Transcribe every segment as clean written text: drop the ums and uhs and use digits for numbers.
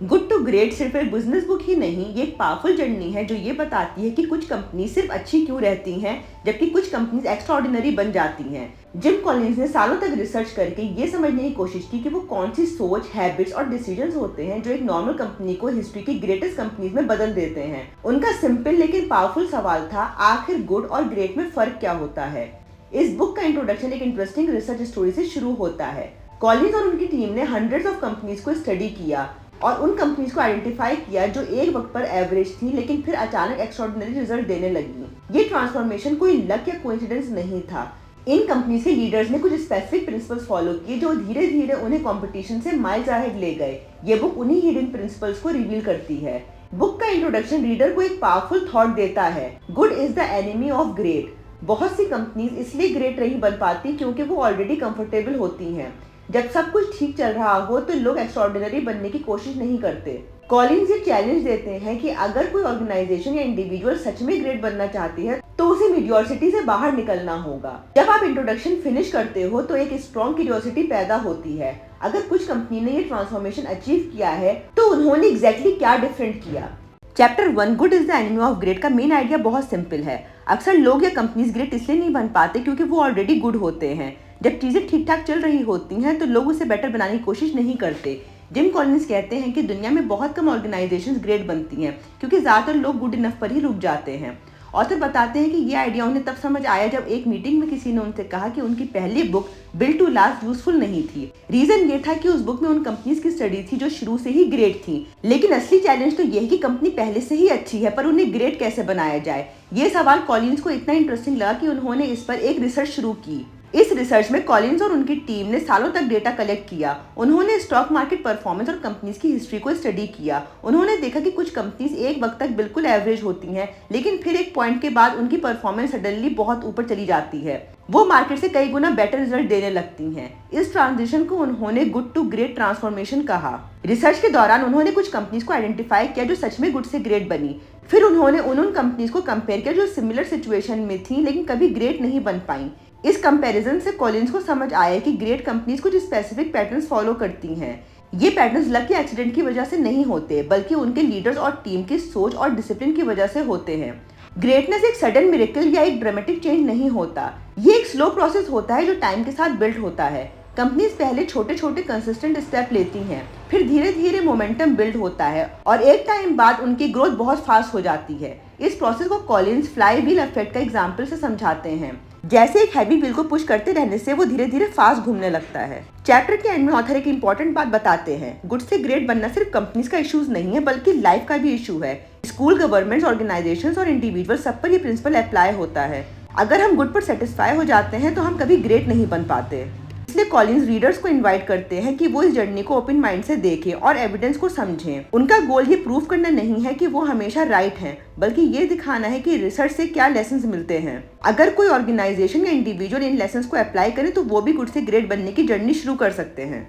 Good to great सिर्फ एक business book ही नहीं, ये एक पावरफुल जर्नी है जो ये बताती है कि कुछ कंपनी सिर्फ अच्छी क्यों रहती हैं जबकि कुछ कंपनीज एक्स्ट्राऑर्डिनरी बन जाती हैं। जिम कॉलिंस ने सालों तक रिसर्च करके ये समझने की कोशिश की कि वो कौन सी सोच, हैबिट्स और डिसीजंस होते हैं जो एक नॉर्मल कंपनी को हिस्ट्री की ग्रेटेस्ट कंपनीज में बदल देते हैं। उनका सिंपल लेकिन पावरफुल सवाल था, आखिर गुड और ग्रेट में फर्क क्या होता है। इस बुक का इंट्रोडक्शन एक इंटरेस्टिंग रिसर्च स्टोरी से शुरू होता है। कॉलिंस और उनकी टीम ने हंड्रेड्स ऑफ कंपनीज को स्टडी किया और उन कंपनीज को आइडेंटिफाई किया जो एक वक्त पर एवरेज थी लेकिन फिर अचानक एक्स्ट्राऑर्डिनरी रिजल्ट देने लगी। ये ट्रांसफॉर्मेशन कोई लक या कोइंसिडेंस नहीं था। इन कंपनीज के लीडर्स ने कुछ स्पेसिफिक प्रिंसिपल्स फॉलो किए जो धीरे धीरे उन्हें कंपटीशन से माइल्स अहेड ले गए। ये बुक उन्हीं हिडन प्रिंसिपल्स को रिवील करती है। बुक का इंट्रोडक्शन रीडर को एक पावरफुल थॉट देता है, good is the enemy of great. बहुत सी कंपनीज इसलिए ग्रेट नहीं बन पाती क्योंकि वो ऑलरेडी कंफर्टेबल होती हैं। जब सब कुछ ठीक चल रहा हो तो लोग एक्स्ट्राऑर्डिनरी बनने की कोशिश नहीं करते। कॉलिंस ये चैलेंज देते हैं कि अगर कोई ऑर्गेनाइजेशन या इंडिविजुअल सच में ग्रेट बनना चाहती है तो उसे मीडियोसिटी से बाहर निकलना होगा। जब आप इंट्रोडक्शन फिनिश करते हो तो एक स्ट्रॉन्ग क्यूरियोसिटी पैदा होती है। अगर कुछ कंपनी ने ये ट्रांसफॉर्मेशन अचीव किया है तो उन्होंने एग्जैक्टली क्या डिफरेंट किया। Chapter 1 good is the enemy of great का मेन आइडिया बहुत सिंपल है। अक्सर लोग या कंपनीज ग्रेट इसलिए नहीं बन पाते क्योंकि वो ऑलरेडी गुड होते हैं। जब चीजें ठीक ठाक चल रही होती हैं तो लोग उसे बेटर बनाने की कोशिश नहीं करते। जिम कॉलिंस कहते हैं कि दुनिया में बहुत कम ऑर्गेनाइजेशंस ग्रेट बनती हैं क्योंकि ज्यादातर लोग गुड इनफ पर ही रुक जाते हैं। ऑथर बताते हैं कि ये आइडिया उन्हें तब समझ आया जब एक मीटिंग में किसी ने उनसे कहा कि उनकी पहली book built to last useful नहीं थी। रीजन ये था कि उस बुक में उन कंपनीज की स्टडी थी जो शुरू से ही ग्रेट थी। लेकिन असली चैलेंज तो ये है कि कंपनी पहले से ही अच्छी है पर उन्हें ग्रेट कैसे बनाया जाए। ये सवाल कॉलिंस को इतना इंटरेस्टिंग लगा कि उन्होंने इस पर एक रिसर्च शुरू की। इस रिसर्च में कॉलिंस और उनकी टीम ने सालों तक डेटा कलेक्ट किया। उन्होंने स्टॉक मार्केट परफॉर्मेंस और कंपनीज की हिस्ट्री को स्टडी किया। उन्होंने देखा कि कुछ कंपनीज एक वक्त तक बिल्कुल एवरेज होती हैं लेकिन फिर एक पॉइंट के बाद उनकी परफॉर्मेंस सडनली बहुत ऊपर चली जाती है। वो मार्केट से कई गुना बेटर रिजल्ट देने लगती हैं। इस ट्रांजिशन को उन्होंने गुड टू ग्रेट ट्रांसफॉर्मेशन कहा। रिसर्च के दौरान उन्होंने कुछ कंपनीज को आइडेंटिफाई किया जो सच में गुड से ग्रेट बनी। फिर उन्होंने उन कंपनीज को कंपेयर किया जो सिमिलर सिचुएशन में थी लेकिन कभी ग्रेट नहीं बन पाई। इस कंपैरिजन से कॉलिंस को समझ आया कि ग्रेट कंपनीज कुछ स्पेसिफिक पैटर्न्स फॉलो करती हैं। ये पैटर्न्स लक या एक्सीडेंट की वजह से नहीं होते बल्कि उनके लीडर्स और टीम की सोच और डिसिप्लिन की वजह से होते हैं। ग्रेटनेस एक सडन मिरेकल या एक ड्रामेटिक चेंज नहीं होता। ये एक स्लो प्रोसेस होता है जो टाइम के साथ बिल्ड होता है। कंपनीज पहले छोटे छोटे कंसिस्टेंट स्टेप लेती हैं, फिर धीरे धीरे मोमेंटम बिल्ड होता है और एक टाइम बाद उनकी ग्रोथ बहुत फास्ट हो जाती है। इस प्रोसेस को कॉलिंस फ्लाई व्हील इफेक्ट का एग्जाम्पल से समझाते हैं। जैसे एक हैवी व्हील को पुश करते रहने से वो धीरे धीरे फास्ट घूमने लगता है। चैप्टर के एंड में ऑथर एक इंपॉर्टेंट बात बताते हैं, गुड से ग्रेट बनना सिर्फ कंपनीज का इश्यूज नहीं है बल्कि लाइफ का भी इशू है। स्कूल, गवर्नमेंट्स, ऑर्गेनाइजेशंस और इंडिविजुअल सब पर ये प्रिंसिपल अप्लाई होता है। अगर हम गुड पर सेटिस्फाई हो जाते हैं तो हम कभी ग्रेट नहीं बन पाते। इसलिए कॉलिंस रीडर्स को इनवाइट करते हैं कि वो इस जर्नी को ओपन माइंड से देखें और एविडेंस को समझें। उनका गोल ये प्रूव करना नहीं है कि वो हमेशा राइट हैं, बल्कि ये दिखाना है कि रिसर्च से क्या लेसन्स मिलते हैं। अगर कोई ऑर्गेनाइजेशन या इंडिविजुअल इन लेसन्स को अप्लाई करे तो वो भी गुड से ग्रेट बनने की जर्नी शुरू कर सकते हैं।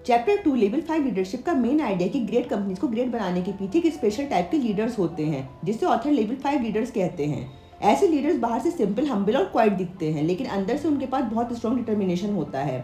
चैप्टर 2 लेवल 5 लीडरशिप का मेन आइडिया कि ग्रेट कंपनीज को ग्रेट बनाने के पीछे एक स्पेशल टाइप के लीडर्स होते हैं जिसे ऑथर लेवल 5 लीडर्स कहते हैं। ऐसे लीडर्स बाहर से सिंपल, हम्बल और क्वाइट दिखते हैं लेकिन अंदर से उनके पास बहुत स्ट्रॉन्ग डिटर्मिनेशन होता है।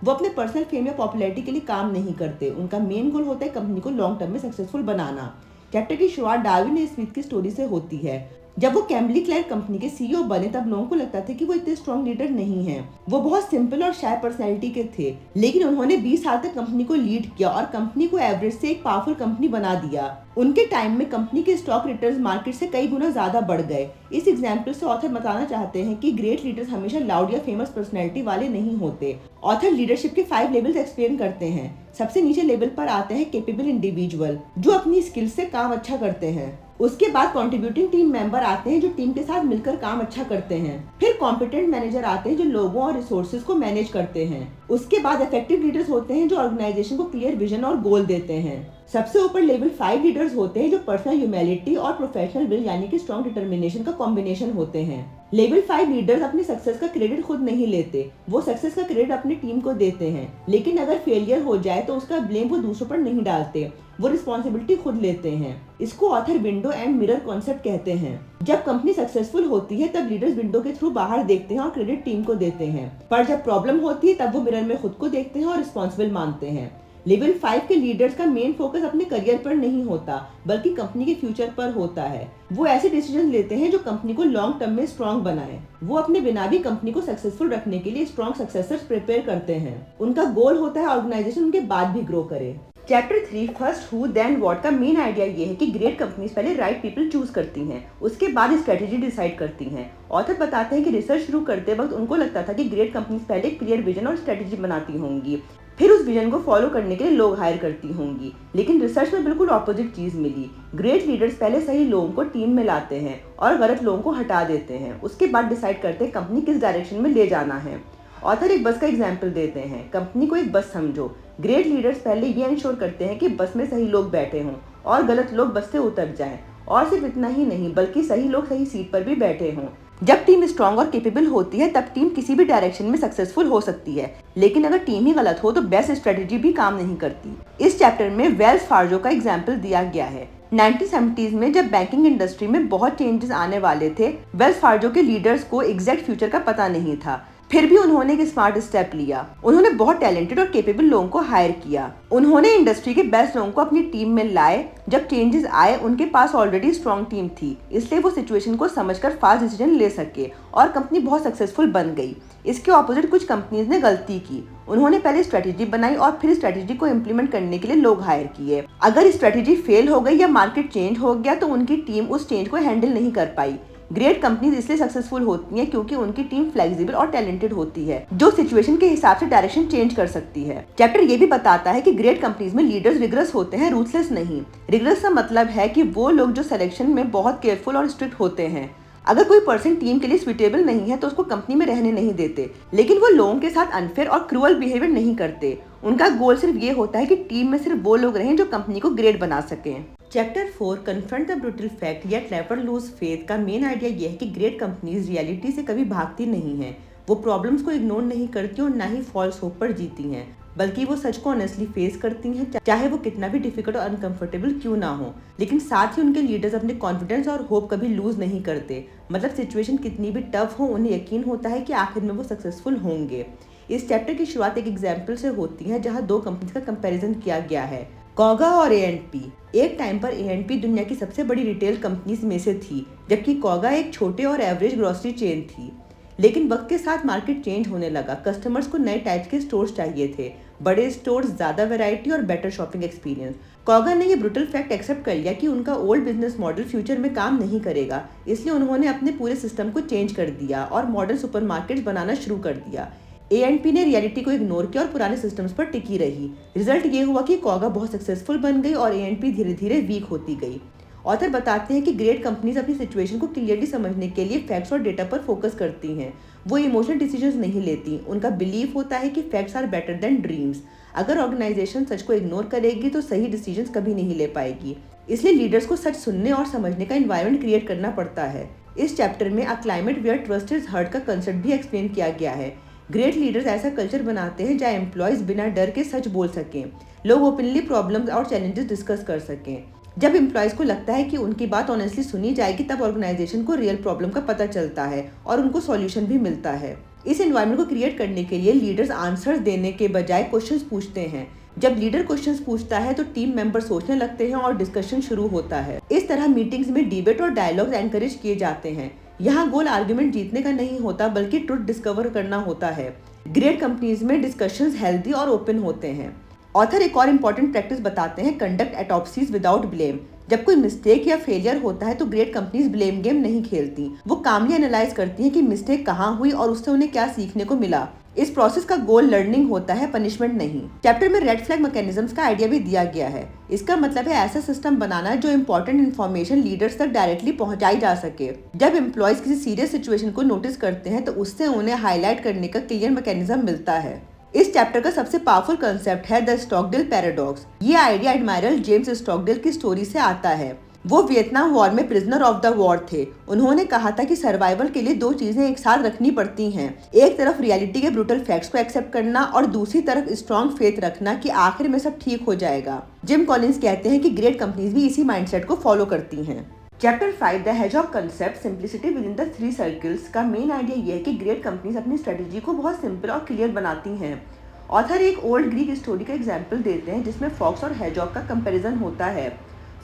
वो अपने पर्सनल फेम या पॉपुलैरिटी के लिए काम नहीं करते। उनका मेन गोल होता है कंपनी को लॉन्ग टर्म में सक्सेसफुल बनाना। चैप्टर की शुरुआत डार्विन स्मिथ की स्टोरी से होती है। जब वो कैम्बली क्लेयर कंपनी के सीईओ बने तब लोगों को लगता था कि वो इतने स्ट्रॉन्ग लीडर नहीं हैं। वो बहुत सिंपल और शाय पर्सनैलिटी के थे लेकिन उन्होंने 20 साल तक कंपनी को लीड किया और कंपनी को एवरेज से एक पावरफुल कंपनी बना दिया। उनके टाइम में कंपनी के स्टॉक रिटर्न्स मार्केट से कई गुना ज्यादा बढ़ गए। इस एग्जाम्पल से ऑथर बताना चाहते हैं कि ग्रेट लीडर्स हमेशा लाउड या फेमस पर्सनैलिटी वाले नहीं होते। ऑथर लीडरशिप के 5 लेवल्स एक्सप्लेन करते हैं। सबसे नीचे लेवल पर आते हैं कैपेबल इंडिविजुअल जो अपनी स्किल्स से काम अच्छा करते हैं। उसके बाद कंट्रीब्यूटिंग टीम मेंबर आते हैं जो टीम के साथ मिलकर काम अच्छा करते हैं। फिर कॉम्पिटेंट मैनेजर आते हैं जो लोगों और रिसोर्सेज को मैनेज करते हैं। उसके बाद इफेक्टिव लीडर्स होते हैं जो ऑर्गेनाइजेशन को क्लियर विजन और गोल देते हैं। सबसे ऊपर लेवल 5 लीडर्स होते हैं जो पर्सनल ह्यूमैनिटी और प्रोफेशनल विल यानी कि स्ट्रॉन्ग डिटर्मिनेशन का कॉम्बिनेशन होते हैं। लेवल 5 लीडर्स अपनी सक्सेस का क्रेडिट खुद नहीं लेते, वो सक्सेस का क्रेडिट अपनी टीम को देते हैं। लेकिन अगर फेलियर हो जाए तो उसका ब्लेम वो दूसरों पर नहीं डालते, वो रिस्पॉन्सिबिलिटी खुद लेते हैं। इसको author window and mirror concept कहते हैं। जब कंपनी सक्सेसफुल होती है तब लीडर्स विंडो के थ्रू बाहर देखते हैं और क्रेडिट टीम को देते हैं, पर जब प्रॉब्लम होती है तब वो मिरर में खुद को देखते हैं और रिस्पॉन्सिबल मानते हैं। लेवल 5 के लीडर्स का मेन फोकस अपने करियर पर नहीं होता बल्कि कंपनी के फ्यूचर पर होता है। वो ऐसे डिसीजन लेते हैं जो कंपनी को लॉन्ग टर्म में स्ट्रॉन्ग बनाए। वो अपने बिना भी कंपनी को सक्सेसफुल रखने के लिए स्ट्रॉन्ग सक्सेसर्स प्रिपेयर करते हैं। उनका गोल होता है ऑर्गेनाइजेशन उनके बाद भी ग्रो करे। Chapter 3 first who then what का मेन आइडिया ये है कि ग्रेट कंपनीज पहले राइट पीपल चूज करती हैं, उसके बाद स्ट्रेटेजी डिसाइड करती हैं। ऑथर बताते हैं कि रिसर्च शुरू करते वक्त उनको लगता था कि ग्रेट कंपनीज पहले क्लियर विजन और स्ट्रेटेजी बनाती होंगी, फिर उस विजन को फॉलो करने के लिए लोग हायर करती होंगी। लेकिन रिसर्च में बिल्कुल ऑपोजिट चीज मिली। ग्रेट लीडर्स पहले सही लोगों को टीम में लाते हैं और गलत लोगों को हटा देते हैं, उसके बाद डिसाइड करते हैं कंपनी किस डायरेक्शन में ले जाना है। ऑथर एक बस का एग्जाम्पल देते हैं। कंपनी को एक बस समझो। ग्रेट लीडर्स पहले ये इंश्योर करते हैं कि बस में सही लोग बैठे हों और गलत लोग बस से उतर जाएं। और सिर्फ इतना ही नहीं बल्कि सही लोग सही सीट पर भी बैठे हों। जब टीम स्ट्रांग और केपेबल होती है तब टीम किसी भी डायरेक्शन में सक्सेसफुल हो सकती है, लेकिन अगर टीम ही गलत हो तो बेस्ट स्ट्रेटेजी भी काम नहीं करती। इस चैप्टर में वेल्स फार्गो का एग्जाम्पल दिया गया है। 1970s में जब बैंकिंग इंडस्ट्री में बहुत चेंजेस आने वाले थे, वेल्स फार्गो के लीडर्स को एग्जैक्ट फ्यूचर का पता नहीं था, फिर भी उन्होंने एक स्मार्ट स्टेप लिया। उन्होंने बहुत टैलेंटेड और केपेबल लोगों को हायर किया। उन्होंने इंडस्ट्री के बेस्ट लोगों को अपनी टीम में लाए। जब चेंजेस आए उनके पास ऑलरेडी स्ट्रॉन्ग टीम थी, इसलिए वो सिचुएशन को समझकर फास्ट डिसीजन ले सके और कंपनी बहुत सक्सेसफुल बन गई। इसके ऑपोजिट कुछ कंपनीज ने गलती की। उन्होंने पहले स्ट्रेटेजी बनाई और फिर स्ट्रेटेजी को इम्प्लीमेंट करने के लिए लोग हायर किए। अगर स्ट्रेटेजी फेल हो गई या मार्केट चेंज हो गया तो उनकी टीम उस चेंज को हैंडल नहीं कर पाई। ग्रेट कंपनीज इसलिए सक्सेसफुल होती हैं क्योंकि उनकी टीम फ्लेक्सिबल और टैलेंटेड होती है, जो सिचुएशन के हिसाब से डायरेक्शन चेंज कर सकती है। चैप्टर ये भी बताता है कि ग्रेट कंपनीज में लीडर्स रिग्रेस होते हैं, रूथलेस नहीं। रिग्रेस का मतलब है कि वो लोग जो सिलेक्शन में बहुत केयरफुल और स्ट्रिक्ट होते हैं। अगर कोई पर्सन टीम के लिए सुइटेबल नहीं है तो उसको कंपनी में रहने नहीं देते, लेकिन वो लोगों के साथ अनफेयर और क्रूअल बिहेवियर नहीं करते। उनका गोल सिर्फ ये होता है कि टीम में सिर्फ वो लोग रहें जो कंपनी को ग्रेट बना सकें। Chapter 4 confront the brutal fact yet never lose faith का मेन आइडिया यह है कि ग्रेट कंपनीज रियलिटी से कभी भागती नहीं हैं। वो प्रॉब्लम्स को इग्नोर नहीं करती और ना ही फॉल्स होप पर जीती हैं, बल्कि वो सच को ऑनेस्टली फेस करती हैं, चाहे वो कितना भी डिफिकल्ट और अनकंफर्टेबल क्यों ना हो। लेकिन साथ ही उनके लीडर्स अपने कॉन्फिडेंस और होप कभी लूज नहीं करते। मतलब सिचुएशन कितनी भी टफ हो, उन्हें यकीन होता है कि आखिर में वो सक्सेसफुल होंगे। इस चैप्टर की शुरुआत एक एग्जाम्पल से होती है जहाँ दो कंपनीज का कंपैरिजन किया गया है, कॉगा और A&P। एक टाइम पर A&P दुनिया की सबसे बड़ी रिटेल कंपनीज में से थी, जबकि कॉगा एक छोटे और एवरेज ग्रोसरी चेन थी। लेकिन वक्त के साथ मार्केट चेंज होने लगा। कस्टमर्स को नए टाइप के स्टोर्स चाहिए थे, बड़े स्टोर्स, ज्यादा वैरायटी और बेटर शॉपिंग एक्सपीरियंस। कॉगा ने ये ब्रूटल फैक्ट एक्सेप्ट कर लिया कि उनका ओल्ड बिजनेस मॉडल फ्यूचर में काम नहीं करेगा, इसलिए उन्होंने अपने पूरे सिस्टम को चेंज कर दिया और मॉडर्न सुपरमार्केट्स बनाना शुरू कर दिया। A&P ने रियलिटी को इग्नोर किया और पुराने सिस्टम्स पर टिकी रही। रिजल्ट ये हुआ कि कॉगा बहुत सक्सेसफुल बन गई और A&P धीरे धीरे वीक होती गई। ऑथर बताते हैं कि ग्रेट कंपनीज अपनी सिचुएशन को क्लियरली समझने के लिए फैक्ट्स और डेटा पर फोकस करती हैं। वो इमोशनल डिसीजंस नहीं लेती। उनका बिलीफ होता है कि facts are better than dreams. अगर ऑर्गेनाइजेशन सच को इग्नोर करेगी तो सही डिसीजंस कभी नहीं ले पाएगी। इसलिए लीडर्स को सच सुनने और समझने का एनवायरनमेंट क्रिएट करना पड़ता है। इस चैप्टर में a climate where trust is heard का कंसेप्ट भी एक्सप्लेन किया गया है। ग्रेट लीडर्स ऐसा कल्चर बनाते हैं जहाँ एम्प्लॉयज बिना डर के सच बोल सकें, लोग ओपनली प्रॉब्लम्स और चैलेंजेस डिस्कस कर सकें। जब एम्प्लॉयज को लगता है कि उनकी बात ऑनेस्टली सुनी जाएगी तब ऑर्गेनाइजेशन को रियल प्रॉब्लम का पता चलता है और उनको सॉल्यूशन भी मिलता है। इस एनवायरनमेंट को क्रिएट करने के लिए लीडर्स आंसर्स देने के बजाय क्वेश्चंस पूछते हैं। जब लीडर क्वेश्चंस पूछता है तो टीम मेंबर सोचने लगते हैं और डिस्कशन शुरू होता है। इस तरह मीटिंग्स में डिबेट और डायलॉग्स एनकरेज किए जाते हैं। यहाँ गोल आर्ग्यूमेंट जीतने का नहीं होता बल्कि ट्रुथ डिस्कवर करना होता है। ग्रेट कंपनीज में डिस्कशंस हेल्दी और ओपन होते हैं। ऑथर एक और इम्पॉर्टेंट प्रैक्टिस बताते हैं, कंडक्ट एटॉप्सीज विदाउट ब्लेम। जब कोई मिस्टेक या फेलियर होता है तो ग्रेट कंपनीज ब्लेम गेम नहीं खेलती। वो कामली एनालाइज करती हैं कि मिस्टेक कहाँ हुई और उससे उन्हें क्या सीखने को मिला। इस प्रोसेस का गोल लर्निंग होता है, पनिशमेंट नहीं। चैप्टर में रेड फ्लैग मैकेनिज्म्स का आइडिया भी दिया गया है। इसका मतलब है ऐसा सिस्टम बनाना जो इंपॉर्टेंट इन्फॉर्मेशन लीडर्स तक डायरेक्टली पहुंचाई जा सके। जब एम्प्लॉयज किसी सीरियस सिचुएशन को नोटिस करते हैं तो उससे उन्हें हाईलाइट करने का क्लियर मैकेनिज्म मिलता है। इस चैप्टर का सबसे पावरफुल कंसेप्ट है द स्टॉकडेल पैराडॉक्स। ये आइडिया एडमायरल जेम्स स्टॉकडेल की स्टोरी से आता है। वो वियतनाम वॉर में प्रिजनर ऑफ द वॉर थे। उन्होंने कहा था कि सर्वाइवल के लिए दो चीजें एक साथ रखनी पड़ती हैं, एक तरफ रियलिटी के ब्रूटल फैक्ट्स को एक्सेप्ट करना और दूसरी तरफ स्ट्रॉन्ग फेथ रखना कि आखिर में सब ठीक हो जाएगा। जिम कॉलिंस कहते हैं कि ग्रेट कंपनीज भी इसी माइंडसेट को फॉलो करती हैं। Chapter 5 the hedgehog concept simplicity with in the 3 circles का मेन आइडिया ये है कि ग्रेट कंपनीज अपनी स्ट्रेटेजी को बहुत सिंपल और क्लियर बनाती हैं ऑथर एक ओल्ड ग्रीक स्टोरी का एग्जाम्पल देते हैं जिसमें फॉक्स और हेजॉग का कंपैरिजन होता है।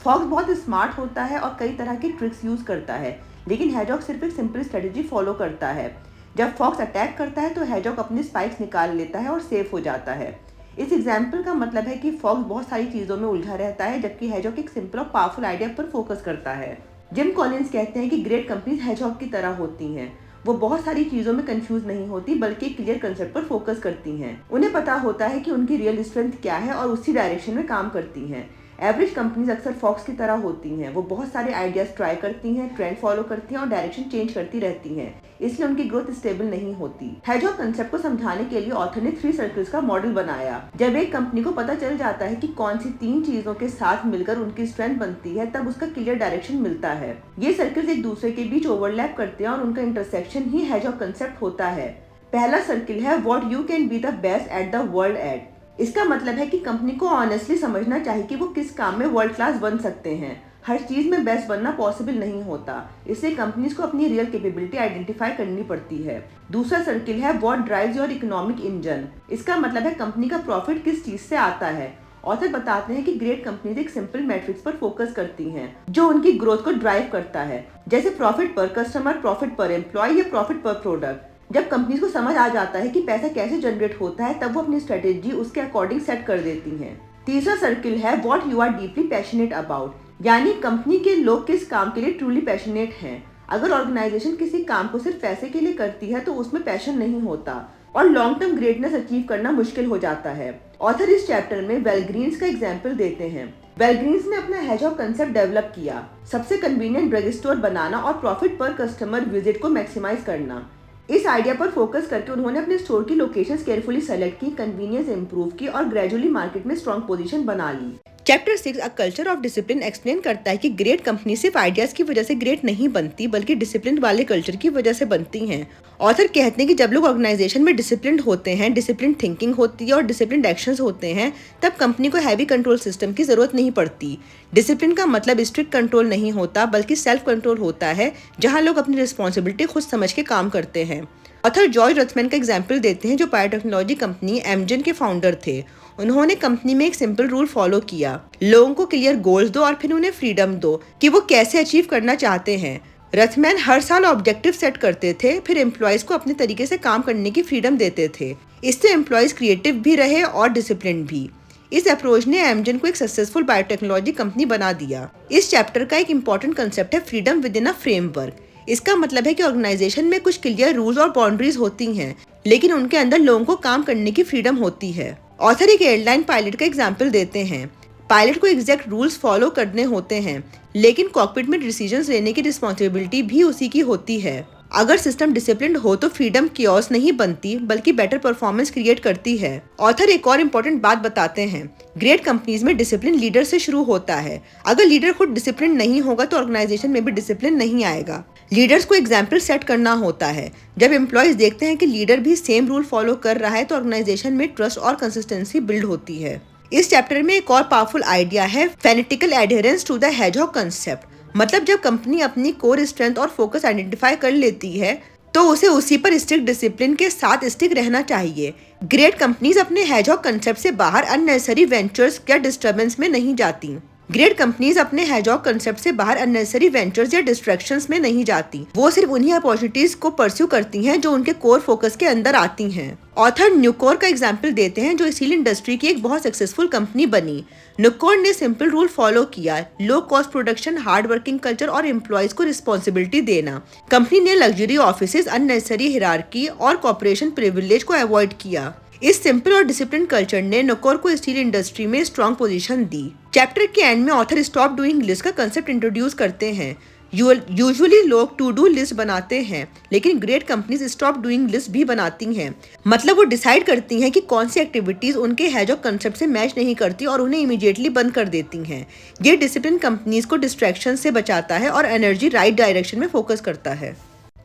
फॉक्स बहुत स्मार्ट होता है और कई तरह की ट्रिक्स यूज करता है, लेकिन हेजॉग सिर्फ एक सिंपल स्ट्रेटेजी फॉलो करता है। जब फॉक्स अटैक करता है तो हेजॉग अपने स्पाइक्स निकाल लेता है और सेफ हो जाता है। इस एग्जाम्पल का मतलब है कि फॉक्स बहुत सारी चीज़ों में उलझा रहता है, जबकि हेजॉग एक सिंपल और पावरफुल आइडिया पर फोकस करता है। जिम कॉलिंस कहते हैं कि ग्रेट कंपनीज हेजॉग की तरह होती हैं। वो बहुत सारी चीज़ों में कंफ्यूज नहीं होती, बल्कि एक क्लियर कंसेप्ट पर फोकस करती हैं। उन्हें पता होता है कि उनकी रियल स्ट्रेंथ क्या है और उसी डायरेक्शन में काम करती हैं। एवरेज कंपनीज अक्सर फॉक्स की तरह होती हैं। वो बहुत सारे आइडियाज ट्राई करती हैं, ट्रेंड फॉलो करती हैं और डायरेक्शन चेंज करती रहती हैं, इसलिए उनकी ग्रोथ स्टेबल नहीं होती। हेजॉग कंसेप्ट को समझाने के लिए ऑथर ने 3 सर्कल्स का मॉडल बनाया। जब एक कंपनी को पता चल जाता है कि कौन सी 3 चीजों के साथ मिलकर उनकी स्ट्रेंथ बनती है, तब उसका क्लियर डायरेक्शन मिलता है। ये सर्कल्स एक दूसरे के बीच ओवरलैप करते हैं और उनका इंटरसेक्शन ही हेजॉग कंसेप्ट होता है। पहला सर्किल है what you can be the best at the world at. इसका मतलब है कि कंपनी को ऑनेस्टली समझना चाहिए कि वो किस काम में वर्ल्ड क्लास बन सकते हैं। हर चीज में बेस्ट बनना पॉसिबल नहीं होता, इसलिए कंपनीज को अपनी रियल कैपेबिलिटी आइडेंटिफाई करनी पड़ती है। दूसरा सर्किल है what drives your economic engine. इसका मतलब है कंपनी का प्रॉफिट किस चीज से आता है। ऑथर बताते हैं कि ग्रेट कंपनीज एक सिंपल मैट्रिक्स पर फोकस करती हैं जो उनकी ग्रोथ को ड्राइव करता है, जैसे प्रॉफिट पर कस्टमर, प्रॉफिट पर एम्प्लॉय या प्रॉफिट पर प्रोडक्ट। जब कंपनीज को समझ आ जाता है कि पैसा कैसे जनरेट होता है, तब वो अपनी स्ट्रेटेजी उसके अकॉर्डिंग सेट कर देती हैं। तीसरा सर्किल है what you are deeply passionate about, यानी कंपनी के लोग किस काम के लिए ट्रूली पैशनेट हैं। अगर ऑर्गेनाइजेशन किसी काम को सिर्फ पैसे के लिए करती है तो उसमें पैशन नहीं होता और लॉन्ग टर्म ग्रेटनेस अचीव करना मुश्किल हो जाता है। ऑथर इस चैप्टर में वेलग्रीन्स का एग्जाम्पल देते हैं। वेलग्रीन्स ने अपना हेजॉग कंसेप्ट डेवलप किया, सबसे कन्वीनियंट ड्रग स्टोर बनाना और प्रॉफिट पर कस्टमर विजिट को मैक्सिमाइज करना। इस आइडिया पर फोकस करके उन्होंने अपने स्टोर की लोकेशंस केयरफुली सेलेक्ट की, कन्वीनियंस इंप्रूव की और ग्रेजुअली मार्केट में स्ट्रॉन्ग पोजीशन बना ली। Chapter 6 a culture of discipline explain करता है कि ग्रेट कंपनी सिर्फ आइडियाज की वजह से ग्रेट नहीं बनती, बल्कि डिसिप्लिन वाले कल्चर की वजह से बनती हैं। ऑथर कहते हैं कि जब लोग ऑर्गेनाइजेशन में डिसिप्लिन होते हैं, डिसिप्लिन थिंकिंग होती है और डिसिप्लिन एक्शंस होते हैं, तब कंपनी को हैवी कंट्रोल सिस्टम की जरूरत नहीं पड़ती। डिसिप्लिन का मतलब स्ट्रिक्ट कंट्रोल नहीं होता, बल्कि सेल्फ कंट्रोल होता है, जहाँ लोग अपनी रिस्पॉन्सिबिलिटी खुद समझ के काम करते हैं। ऑथर जॉर्ज रथमैन का एग्जाम्पल देते हैं जो बायोटेक्नोलॉजी कंपनी एमजन के फाउंडर थे। उन्होंने कंपनी में एक सिंपल रूल फॉलो किया, लोगों को क्लियर गोल्स दो और फिर उन्हें फ्रीडम दो कि वो कैसे अचीव करना चाहते हैं। रथमैन हर साल ऑब्जेक्टिव सेट करते थे, फिर एम्प्लॉयज को अपने तरीके से काम करने की फ्रीडम देते थे। इससे एम्प्लॉयज क्रिएटिव भी रहे और डिसिप्लिन भी। इस अप्रोच ने एमजन को एक सक्सेसफुल बायोटेक्नोलॉजी कंपनी बना दिया। इस चैप्टर का एक इम्पॉर्टेंट कंसेप्ट है freedom with in a framework. इसका मतलब है कि ऑर्गेनाइजेशन में कुछ क्लियर रूल्स और बाउंड्रीज होती हैं, लेकिन उनके अंदर लोगों को काम करने की फ्रीडम होती है। ऑथर एक एयरलाइन पायलट का एग्जाम्पल देते हैं। पायलट को एग्जैक्ट रूल्स फॉलो करने होते हैं, लेकिन कॉकपिट में डिसीजंस लेने की रिस्पॉन्सिबिलिटी भी उसी की होती है। अगर सिस्टम डिसिप्लिन्ड हो तो फ्रीडम कियोस नहीं बनती, बल्कि बेटर परफॉर्मेंस क्रिएट करती है। ऑथर एक और इम्पोर्टेंट बात बताते हैं, ग्रेट कंपनीज में डिसिप्लिन लीडर से शुरू होता है। अगर लीडर खुद डिसिप्लिन नहीं होगा तो ऑर्गेनाइजेशन में भी डिसिप्लिन नहीं आएगा। लीडर्स को एग्जाम्पल सेट करना होता है। जब एम्प्लॉयज देखते हैं कि लीडर भी सेम रूल फॉलो कर रहा है तो ऑर्गेनाइजेशन में ट्रस्ट और कंसिस्टेंसी बिल्ड होती है। इस चैप्टर में एक और पावरफुल आइडिया है fanatical adherence to the hedgehog concept. मतलब जब कंपनी अपनी कोर स्ट्रेंथ और फोकस आइडेंटिफाई कर लेती है तो उसे उसी पर स्ट्रिक्ट डिसिप्लिन के साथ स्टिक रहना चाहिए। ग्रेट कंपनीज अपने हेजॉग कंसेप्ट से बाहर अननेसेसरी वेंचर्स या डिस्टर्बेंस में नहीं जाती। ग्रेट कंपनीज अपने हेजॉग कंसेप्ट से बाहर अननेसेसरी वेंचर्स या डिस्ट्रैक्शंस में नहीं जाती। वो सिर्फ उन्हीं अपॉर्चुनिटीज को परस्यू करती हैं जो उनके कोर फोकस के अंदर आती हैं। ऑथर न्यूकोर का एग्जाम्पल देते हैं जो स्टील इंडस्ट्री की एक बहुत सक्सेसफुल कंपनी बनी। न्यूकोर ने सिंपल रूल फॉलो किया, low cost production, hard working culture और एम्प्लॉयज को रिस्पॉन्सिबिलिटी देना। कंपनी ने लग्जरी ऑफिसेज, अननेसेसरी हिरार्की और कॉर्पोरेशन प्रिविलेज को अवॉइड किया। इस सिंपल और डिसिप्लिन कल्चर ने न्यूकोर को स्टील इंडस्ट्री में स्ट्रॉन्ग पोजीशन दी। चैप्टर के एंड में ऑथर स्टॉप डूइंग लिस्ट का कंसेप्ट इंट्रोड्यूस करते हैं। यूजुअली लोग टू डू लिस्ट बनाते हैं, लेकिन great companies stop doing list भी बनाती हैं। मतलब वो डिसाइड करती हैं कि कौन सी एक्टिविटीज उनके हेजॉग कंसेप्ट से मैच नहीं करती और उन्हें इमीडिएटली बंद कर देती हैं। ये डिसिप्लिन कंपनीज को डिस्ट्रैक्शन से बचाता है और एनर्जी राइट डायरेक्शन में फोकस करता है।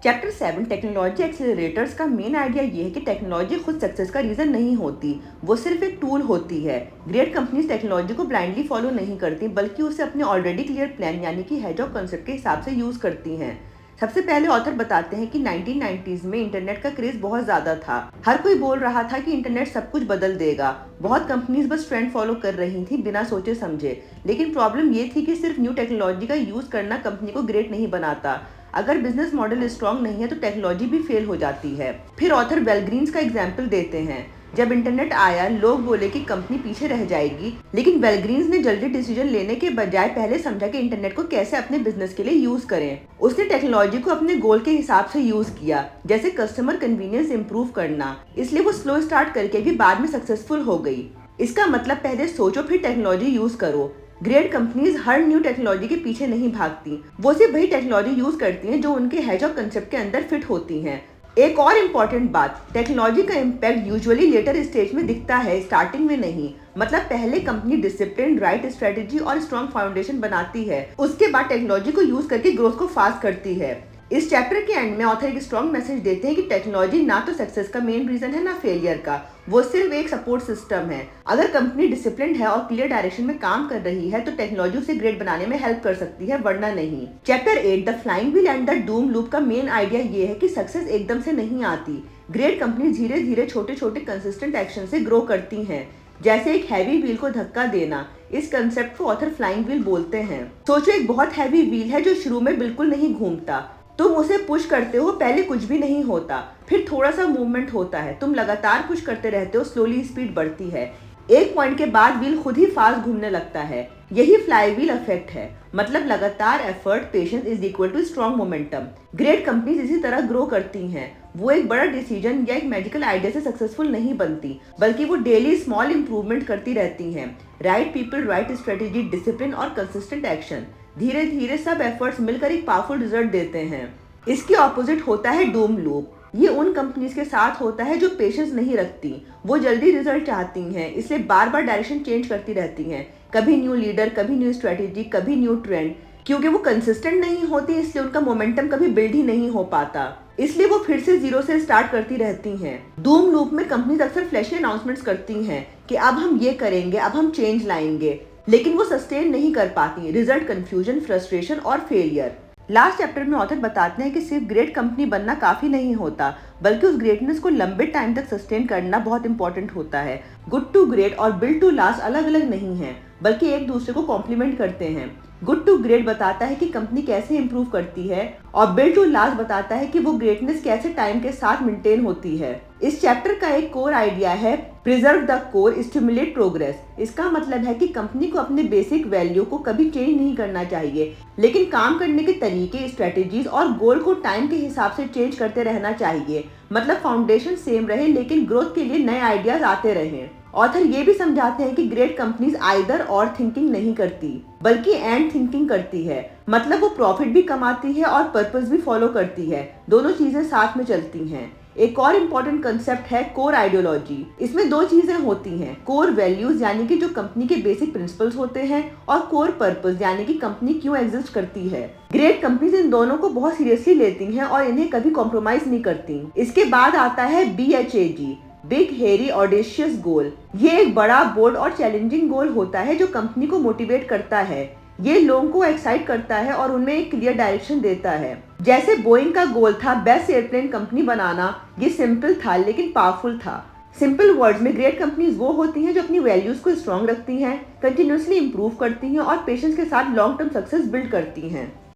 चैप्टर 7 टेक्नोलॉजी एक्सेलरेटर्स का मेन आइडिया ये है कि टेक्नोलॉजी खुद सक्सेस का रीजन नहीं होती, वो सिर्फ एक टूल होती है। ग्रेट कंपनीज टेक्नोलॉजी को ब्लाइंडली फॉलो नहीं करती, बल्कि उसे अपने ऑलरेडी क्लियर प्लान यानी कि हेजॉग कंसेप्ट के हिसाब से यूज करती हैं। सबसे पहले ऑथर बताते हैं कि 1990s में इंटरनेट का क्रेज बहुत ज्यादा था। हर कोई बोल रहा था कि इंटरनेट सब कुछ बदल देगा। बहुत कंपनीज बस ट्रेंड फॉलो कर रही थी बिना सोचे समझे। लेकिन प्रॉब्लम ये थी कि सिर्फ न्यू टेक्नोलॉजी का यूज करना कंपनी को ग्रेट नहीं बनाता। अगर बिजनेस मॉडल स्ट्रांग नहीं है तो टेक्नोलॉजी भी फेल हो जाती है। फिर ऑथर वेलग्रीन्स का एग्जाम्पल देते हैं। जब इंटरनेट आया लोग बोले कि कंपनी पीछे रह जाएगी, लेकिन वेलग्रीन्स ने जल्दी डिसीजन लेने के बजाय पहले समझा कि इंटरनेट को कैसे अपने बिजनेस के लिए यूज करें। उसने टेक्नोलॉजी को अपने गोल के हिसाब से यूज किया, जैसे कस्टमर कन्वीनियंस इंप्रूव करना। इसलिए वो स्लो स्टार्ट करके भी बाद में सक्सेसफुल हो गई। इसका मतलब पहले सोचो फिर टेक्नोलॉजी यूज करो। ग्रेट कंपनीज हर न्यू टेक्नोलॉजी के पीछे नहीं भागती, वो सिर्फ वही टेक्नोलॉजी यूज करती हैं जो उनके हेजहॉग कंसेप्ट के अंदर फिट होती हैं। एक और इम्पॉर्टेंट बात, टेक्नोलॉजी का इम्पैक्ट यूजुअली लेटर स्टेज में दिखता है, स्टार्टिंग में नहीं। मतलब पहले कंपनी डिसिप्लिन, राइट स्ट्रेटेजी और स्ट्रॉन्ग फाउंडेशन बनाती है, उसके बाद टेक्नोलॉजी को यूज करके ग्रोथ को फास्ट करती है। इस चैप्टर के एंड में ऑथर एक स्ट्रॉन्ग मैसेज देते हैं कि टेक्नोलॉजी ना तो सक्सेस का मेन रीजन है ना फेलियर का, वो सिर्फ एक सपोर्ट सिस्टम है। अगर कंपनी डिसिप्लिन है और क्लियर डायरेक्शन में काम कर रही है तो टेक्नोलॉजी उसे ग्रेट बनाने में हेल्प कर सकती है, वरना नहीं। Chapter 8 the flying wheel and the doom loop का मेन आइडिया ये है कि सक्सेस एकदम से नहीं आती। ग्रेट कंपनी धीरे धीरे छोटे छोटे कंसिस्टेंट एक्शन से ग्रो करती हैं, जैसे एक हैवी व्हील को धक्का देना। इस कंसेप्ट को ऑथर फ्लाइंग व्हील बोलते हैं। सोचो एक बहुत हैवी व्हील है जो शुरू में बिल्कुल नहीं घूमता। तुम उसे पुश करते हो, पहले कुछ भी नहीं होता, फिर थोड़ा सा मूवमेंट होता है, तुम लगातार पुश करते रहते हो, स्लोली स्पीड बढ़ती है। एक पॉइंट के बाद व्हील खुद ही फास्ट घूमने लगता है। यही फ्लाई व्हील इफेक्ट है, मतलब लगातार effort, patience is equal to strong momentum. Great companies इसी तरह ग्रो करती हैं। वो एक बड़ा डिसीजन या एक मैजिकल आइडिया से सक्सेसफुल नहीं बनती, बल्कि वो डेली स्मॉल इंप्रूवमेंट करती रहती हैं। Right people, right strategy, discipline और कंसिस्टेंट एक्शन, धीरे धीरे सब एफर्ट्स मिलकर एक पावरफुल रिजल्ट देते हैं। इसके ऑपोजिट होता है डूम लूप। ये उन कंपनीज के साथ होता है जो पेशेंस नहीं रखती, वो जल्दी रिजल्ट चाहती हैं, इसलिए बार बार डायरेक्शन चेंज करती रहती हैं। कभी न्यू लीडर, कभी न्यू स्ट्रेटेजी, कभी न्यू ट्रेंड। क्योंकि वो कंसिस्टेंट नहीं होती इसलिए उनका मोमेंटम कभी बिल्ड ही नहीं हो पाता, इसलिए वो फिर से जीरो से स्टार्ट करती रहती हैं। डूम लूप में कंपनीज अक्सर फ्लैशी अनाउंसमेंट्स करती हैं कि अब हम ये करेंगे, अब हम चेंज लाएंगे, लेकिन वो सस्टेन नहीं कर पाती। रिजल्ट कंफ्यूजन, फ्रस्ट्रेशन और फेलियर। लास्ट चैप्टर में ऑथर बताते हैं कि सिर्फ ग्रेट कंपनी बनना काफी नहीं होता, बल्कि उस ग्रेटनेस को लंबे टाइम तक सस्टेन करना बहुत इंपॉर्टेंट होता है। गुड टू ग्रेट और बिल्ड टू लास्ट अलग अलग नहीं है, बल्कि एक दूसरे को कॉम्प्लीमेंट करते हैं। गुड टू ग्रेट बताता है कि कंपनी कैसे इंप्रूव करती है, और बिल्ड टू लास्ट बताता है कि वो ग्रेटनेस कैसे टाइम के साथ मेंटेन होती है। इस चैप्टर का एक कोर आइडिया है preserve the core, stimulate progress. इसका मतलब है कि कंपनी को अपने बेसिक वैल्यू को कभी चेंज नहीं करना चाहिए, लेकिन काम करने के तरीके, स्ट्रेटेजीज और गोल को टाइम के हिसाब से चेंज करते रहना चाहिए। मतलब फाउंडेशन सेम रहे लेकिन ग्रोथ के लिए नए आइडियाज आते रहें। ऑथर ये भी समझाते हैं कि ग्रेट कंपनीज आइदर और थिंकिंग नहीं करती, बल्कि एंड थिंकिंग करती है। मतलब वो प्रॉफिट भी कमाती है और पर्पस भी फॉलो करती है, दोनों चीजें साथ में चलती हैं। एक और इम्पोर्टेंट कंसेप्ट है कोर आइडियोलॉजी। इसमें दो चीजें होती हैं, कोर वैल्यूज यानी कि जो कंपनी के बेसिक प्रिंसिपल्स होते हैं, और कोर पर्पस यानी कि कंपनी क्यों एग्जिस्ट करती है। ग्रेट कंपनीज इन दोनों को बहुत सीरियसली लेती हैं और इन्हें कभी कॉम्प्रोमाइज नहीं करती। इसके बाद आता है BHAG, बिग हेरी ऑडेशियस गोल। ये एक बड़ा, बोल्ड और चैलेंजिंग गोल होता है जो कंपनी को मोटिवेट करता है। ये लोगों को एक्साइट करता है और उनमें एक क्लियर डायरेक्शन देता है। जैसे बोइंग का गोल था बेस्ट एयरप्लेन कंपनी बनाना। ये सिंपल था लेकिन पावरफुल था। सिंपल वर्ड्स में ग्रेट कंपनीज वो होती हैं जो अपनी वैल्यूज को स्ट्रॉन्ग रखती हैं, कंटिन्यूसली इंप्रूव करती हैं और पेशेंस के साथ लॉन्ग टर्म सक्सेस बिल्ड करती हैं।